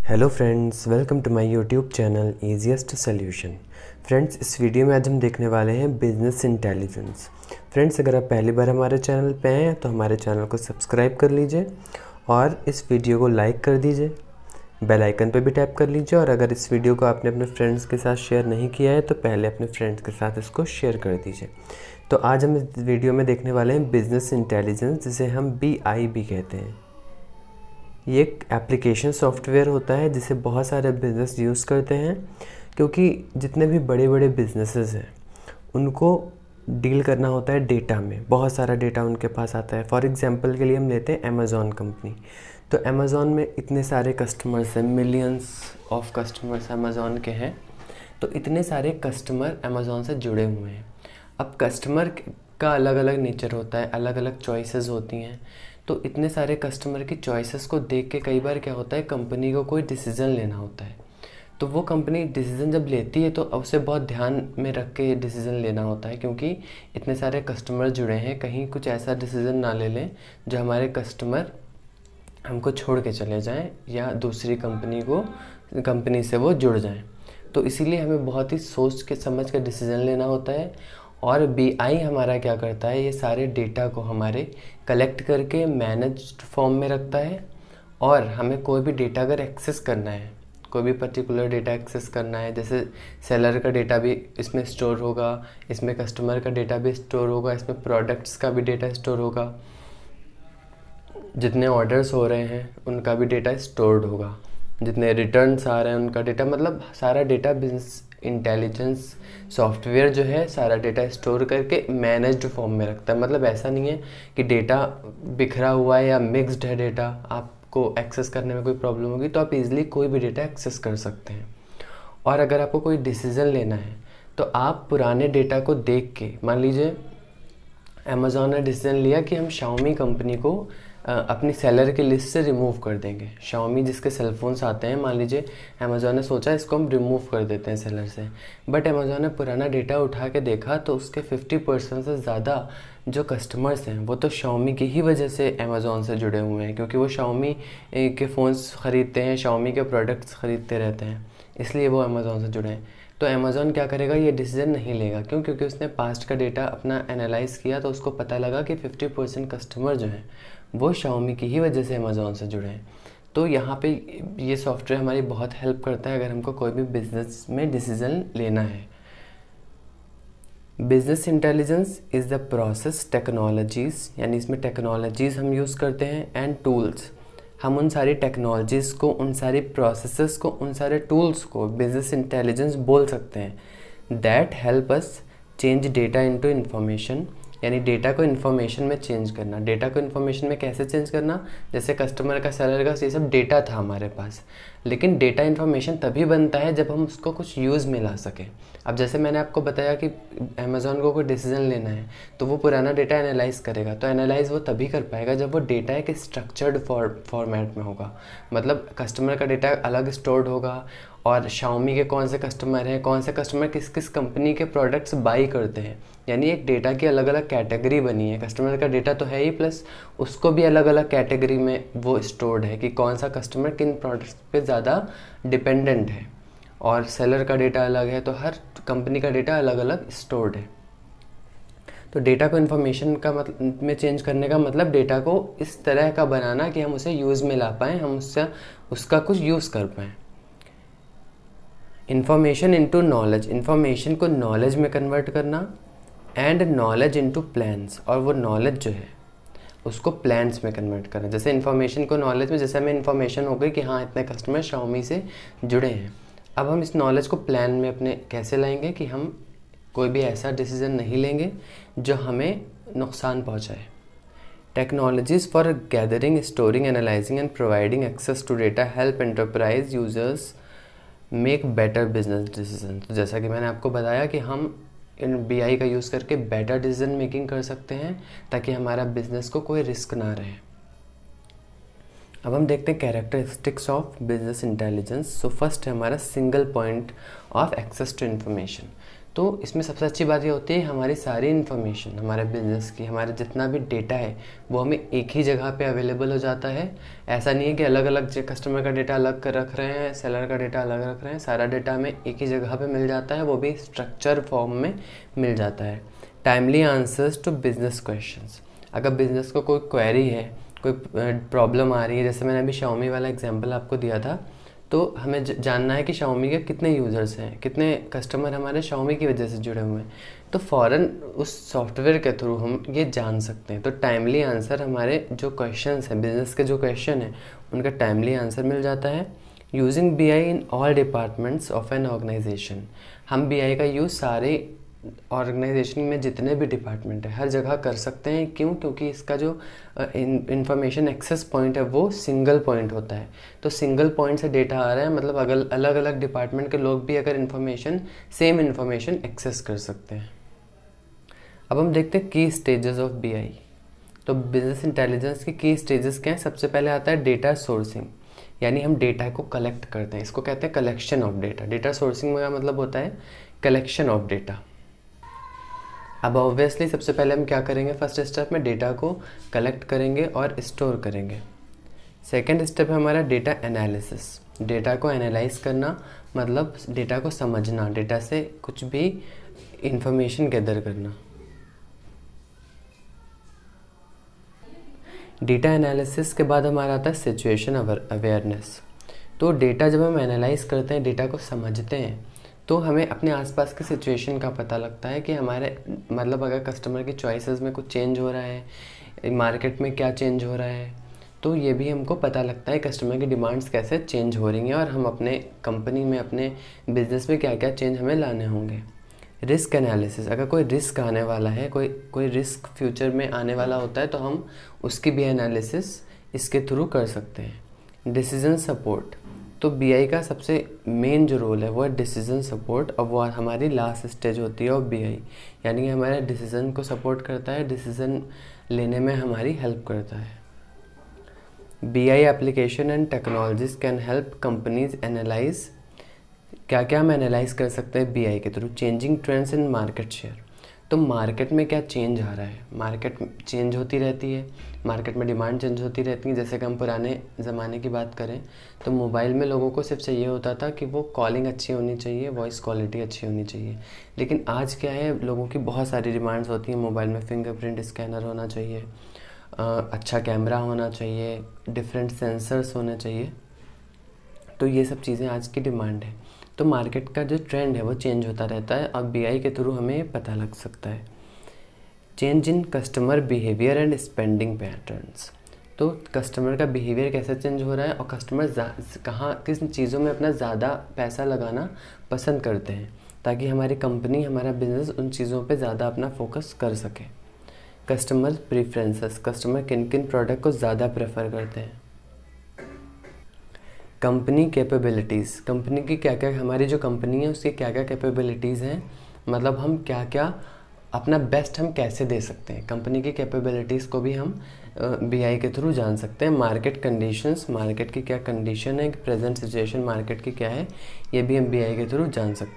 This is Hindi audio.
Hello friends, welcome to my YouTube channel easiest solution. Friends, इस वीडियो में आज हम देखने वाले हैं बिजनेस इंटेलिजेंस। फ्रेंड्स, अगर आप पहली बार हमारे चैनल पे हैं तो हमारे चैनल को सब्सक्राइब कर लीजिए और इस वीडियो को लाइक कर दीजिए, बेल आइकन पर भी टैप कर लीजिए। और अगर इस वीडियो को आपने अपने फ्रेंड्स के साथ शेयर नहीं किया है तो पहले अपने फ्रेंड्स के साथ इसको शेयर कर दीजिए। तो आज हम इस वीडियो में देखने वाले हैं बिजनेस इंटेलिजेंस, जिसे हम BI भी कहते हैं। ये एक एप्लीकेशन सॉफ्टवेयर होता है जिसे बहुत सारे बिज़नेस यूज़ करते हैं, क्योंकि जितने भी बड़े बड़े बिजनेसेस हैं उनको डील करना होता है डेटा में। बहुत सारा डेटा उनके पास आता है। फॉर एग्जांपल के लिए हम लेते हैं अमेज़ॉन कंपनी। तो अमेज़ॉन में इतने सारे कस्टमर्स हैं, मिलियंस ऑफ कस्टमर्स अमेज़ॉन के हैं। तो इतने सारे कस्टमर अमेज़ॉन से जुड़े हुए हैं। अब कस्टमर का अलग अलग नेचर होता है, अलग अलग चॉइसेस होती हैं। तो इतने सारे कस्टमर की चॉइसेस को देख के कई बार क्या होता है, कंपनी को कोई डिसीज़न लेना होता है। तो वो कंपनी डिसीज़न जब लेती है तो उसे बहुत ध्यान में रख के डिसीज़न लेना होता है, क्योंकि इतने सारे कस्टमर जुड़े हैं। कहीं कुछ ऐसा डिसीज़न ना ले लें जो हमारे कस्टमर हमको छोड़ के चले जाएं या दूसरी कंपनी से वो जुड़ जाएं। तो इसीलिए हमें बहुत ही सोच के समझ के डिसीज़न लेना होता है। और BI हमारा क्या करता है, ये सारे डेटा को हमारे कलेक्ट करके मैनेज्ड फॉर्म में रखता है। और हमें कोई भी डेटा अगर एक्सेस करना है, कोई भी पर्टिकुलर डेटा एक्सेस करना है, जैसे सेलर का डेटा भी इसमें स्टोर होगा, इसमें कस्टमर का डेटा भी स्टोर होगा, इसमें प्रोडक्ट्स का भी डेटा स्टोर होगा, जितने ऑर्डर्स हो रहे हैं उनका भी डेटा स्टोर्ड होगा, जितने रिटर्न्स आ रहे हैं उनका डेटा, मतलब सारा डेटा बिजनेस इंटेलिजेंस सॉफ्टवेयर जो है सारा डेटा स्टोर करके मैनेज्ड फॉर्म में रखता है। मतलब ऐसा नहीं है कि डेटा बिखरा हुआ है या मिक्स्ड है डेटा, आपको एक्सेस करने में कोई प्रॉब्लम होगी तो आप इजीली कोई भी डेटा एक्सेस कर सकते हैं। और अगर आपको कोई डिसीज़न लेना है तो आप पुराने डेटा को देख के, मान लीजिए अमेज़ॉन ने डिसीज़न लिया कि हम Xiaomi कंपनी को अपनी सेलर की लिस्ट से रिमूव कर देंगे। Xiaomi जिसके सेलफोन्स आते हैं, मान लीजिए अमेज़ॉन ने सोचा इसको हम रिमूव कर देते हैं सेलर से। बट अमेज़ॉन ने पुराना डेटा उठा के देखा तो उसके 50% से ज़्यादा जो कस्टमर्स हैं वो तो Xiaomi की ही वजह से अमेज़ॉन से जुड़े हुए हैं, क्योंकि वो Xiaomi के फ़ोन्स ख़रीदते हैं, Xiaomi के प्रोडक्ट्स ख़रीदते रहते हैं, इसलिए वो अमेज़ॉन से जुड़े हैं। तो अमेज़ॉन क्या करेगा, ये डिसीज़न नहीं लेगा। क्यों? क्योंकि उसने पास्ट का डेटा अपना एनालाइज़ किया तो उसको पता लगा कि 50% कस्टमर जो हैं वो Xiaomi की ही वजह से अमेज़ॉन से जुड़े हैं। तो यहाँ पे ये सॉफ्टवेयर हमारी बहुत हेल्प करता है अगर हमको कोई भी बिज़नेस में डिसीज़न लेना है। Business intelligence is the process technologies, यानी इसमें टेक्नोलॉजीज़ हम यूज़ करते हैं, एंड टूल्स। हम उन सारी टेक्नोलॉजीज़ को, उन सारी प्रोसेसेस को, उन सारे टूल्स को बिज़नेस इंटेलिजेंस बोल सकते हैं। That help us change data into information, यानी डेटा को इन्फॉर्मेशन में चेंज करना। डेटा को इन्फॉर्मेशन में कैसे चेंज करना, जैसे कस्टमर का, सेलर का, ये सब डेटा था हमारे पास, लेकिन डेटा इन्फॉर्मेशन तभी बनता है जब हम उसको कुछ यूज़ में ला सकें। अब जैसे मैंने आपको बताया कि अमेज़ॉन को कोई डिसीज़न लेना है तो वो पुराना डेटा एनालाइज़ करेगा। तो एनालाइज़ वो तभी कर पाएगा जब वो डेटा एक स्ट्रक्चर्ड फॉर्मेट में होगा। मतलब कस्टमर का डेटा अलग स्टोर्ड होगा, और Xiaomi के कौन से कस्टमर हैं, कौन से कस्टमर किस किस कंपनी के प्रोडक्ट्स बाई करते हैं, यानी एक डेटा की अलग अलग कैटेगरी बनी है। कस्टमर का डेटा तो है ही, प्लस उसको भी अलग अलग कैटेगरी में वो स्टोर्ड है कि कौन सा कस्टमर किन प्रोडक्ट्स पे ज़्यादा डिपेंडेंट है। और सेलर का डेटा अलग है, तो हर कंपनी का डेटा अलग अलग स्टोर्ड है। तो डेटा को इन्फॉर्मेशन का मतलब में चेंज करने का मतलब डेटा को इस तरह का बनाना कि हम उसे यूज़ में ला पाएँ, हम उसका कुछ यूज़ कर पाएँ। इन्फॉर्मेशन इनटू नॉलेज, इन्फॉर्मेशन को नॉलेज में कन्वर्ट करना, एंड नॉलेज इनटू प्लान्स, और वो नॉलेज जो है उसको प्लान्स में कन्वर्ट करना। जैसे इन्फॉर्मेशन को नॉलेज में, जैसे हमें इन्फॉर्मेशन हो गई कि हाँ इतने कस्टमर Xiaomi से जुड़े हैं, अब हम इस नॉलेज को प्लान में अपने कैसे लाएंगे कि हम कोई भी ऐसा डिसीज़न नहीं लेंगे जो हमें नुकसान पहुँचाए। Technologies for gathering, storing, analysing and providing access to data help enterprise users make better business decision. तो जैसा कि मैंने आपको बताया कि हम इन BI का यूज़ करके बेटर डिसीजन मेकिंग कर सकते हैं ताकि हमारा बिजनेस को कोई रिस्क ना रहे। अब हम देखते हैं characteristics of business intelligence. So first है हमारा single point of access to information. तो इसमें सबसे अच्छी बात ये होती है हमारी सारी इन्फॉर्मेशन हमारे बिज़नेस की, हमारे जितना भी डेटा है वो हमें एक ही जगह पे अवेलेबल हो जाता है। ऐसा नहीं है कि अलग अलग कस्टमर का डेटा अलग कर रख रहे हैं, सेलर का डेटा अलग रख रहे हैं, सारा डेटा हमें एक ही जगह पे मिल जाता है, वो भी स्ट्रक्चर फॉर्म में मिल जाता है। Timely answers to business questions. अगर बिज़नेस को कोई क्वेरी है, कोई प्रॉब्लम आ रही है, जैसे मैंने अभी Xiaomi वाला एग्जांपल आपको दिया था, तो हमें जानना है कि Xiaomi के कितने यूज़र्स हैं, कितने कस्टमर हमारे Xiaomi की वजह से जुड़े हुए हैं, तो फ़ौरन उस सॉफ्टवेयर के थ्रू हम ये जान सकते हैं। तो टाइमली आंसर, हमारे जो क्वेश्चंस हैं, बिज़नेस के जो क्वेश्चन हैं, उनका टाइमली आंसर मिल जाता है। Using BI in all departments of an organisation. हम BI का यूज़ सारे ऑर्गेनाइजेशन में जितने भी डिपार्टमेंट है हर जगह कर सकते हैं। क्यों? क्योंकि इसका जो इंफॉर्मेशन एक्सेस पॉइंट है वो सिंगल पॉइंट होता है। तो सिंगल पॉइंट से डेटा आ रहा है, मतलब अलग अलग डिपार्टमेंट के लोग भी अगर सेम इन्फॉर्मेशन एक्सेस कर सकते हैं। अब हम देखते हैं की स्टेजेस ऑफ BI। तो बिजनेस इंटेलिजेंस की की स्टेजेस क्या हैं? सबसे पहले आता है डेटा सोर्सिंग, यानी हम डेटा को कलेक्ट करते हैं, इसको कहते हैं collection of data. Data sourcing का मतलब होता है कलेक्शन ऑफ डेटा। अब ऑब्वियसली सबसे पहले हम क्या करेंगे? फर्स्ट स्टेप में डेटा को कलेक्ट करेंगे और स्टोर करेंगे। सेकंड स्टेप है हमारा डेटा एनालिसिस। डेटा को एनालाइज करना मतलब डेटा को समझना, डेटा से कुछ भी इंफॉर्मेशन गैदर करना। डेटा एनालिसिस के बाद हमारा आता है सिचुएशन अवेयरनेस। तो डेटा जब हम एनालाइज करते हैं, डेटा को समझते हैं, तो हमें अपने आसपास के सिचुएशन का पता लगता है कि हमारे मतलब अगर कस्टमर की चॉइसेस में कुछ चेंज हो रहा है, मार्केट में क्या चेंज हो रहा है, तो ये भी हमको पता लगता है कस्टमर की डिमांड्स कैसे चेंज हो रही हैं और हम अपने कंपनी में, अपने बिजनेस में क्या क्या चेंज हमें लाने होंगे। Risk analysis. अगर कोई रिस्क आने वाला है, कोई रिस्क फ्यूचर में आने वाला होता है, तो हम उसकी भी एनालिसिस इसके थ्रू कर सकते हैं। Decision support. तो BI का सबसे मेन जो रोल है वो है डिसीजन सपोर्ट, और वो हमारी लास्ट स्टेज होती है ऑफ BI, यानी कि हमारे डिसीजन को सपोर्ट करता है, डिसीजन लेने में हमारी हेल्प करता है। BI application and technologies can help companies analyse. क्या क्या हम एनालाइज कर सकते हैं BI के through? Changing trends in market share. तो मार्केट में क्या चेंज आ रहा है? मार्केट चेंज होती रहती है, मार्केट में डिमांड चेंज होती रहती है। जैसे कि हम पुराने ज़माने की बात करें तो मोबाइल में लोगों को सिर्फ चाहिए होता था कि वो कॉलिंग अच्छी होनी चाहिए, वॉइस क्वालिटी अच्छी होनी चाहिए। लेकिन आज क्या है, लोगों की बहुत सारी डिमांड्स होती हैं। मोबाइल में फिंगरप्रिंट स्कैनर होना चाहिए, अच्छा कैमरा होना चाहिए, डिफरेंट सेंसर्स होने चाहिए। तो ये सब चीज़ें आज की डिमांड है। तो मार्केट का जो ट्रेंड है वो चेंज होता रहता है और BI के थ्रू हमें पता लग सकता है। Change in customer behaviour and spending patterns. तो कस्टमर का बिहेवियर कैसे चेंज हो रहा है और कस्टमर कहाँ किस चीज़ों में अपना ज़्यादा पैसा लगाना पसंद करते हैं, ताकि हमारी कंपनी, हमारा बिजनेस उन चीज़ों पे ज़्यादा अपना फोकस कर सके। Customer preferences. कस्टमर किन किन प्रोडक्ट को ज़्यादा प्रेफर करते हैं। Company capabilities. कंपनी की क्या क्या, हमारी जो कंपनी है उसकी क्या क्या कैपेबिलिटीज़ हैं, मतलब हम क्या क्या अपना बेस्ट हम कैसे दे सकते हैं। कंपनी की कैपेबिलिटीज़ को भी हम BI के थ्रू जान सकते हैं। Market conditions. मार्केट की क्या कंडीशन है, प्रेजेंट सिचुएशन मार्केट की क्या है, ये भी हम BI के थ्रू जान सकते हैं।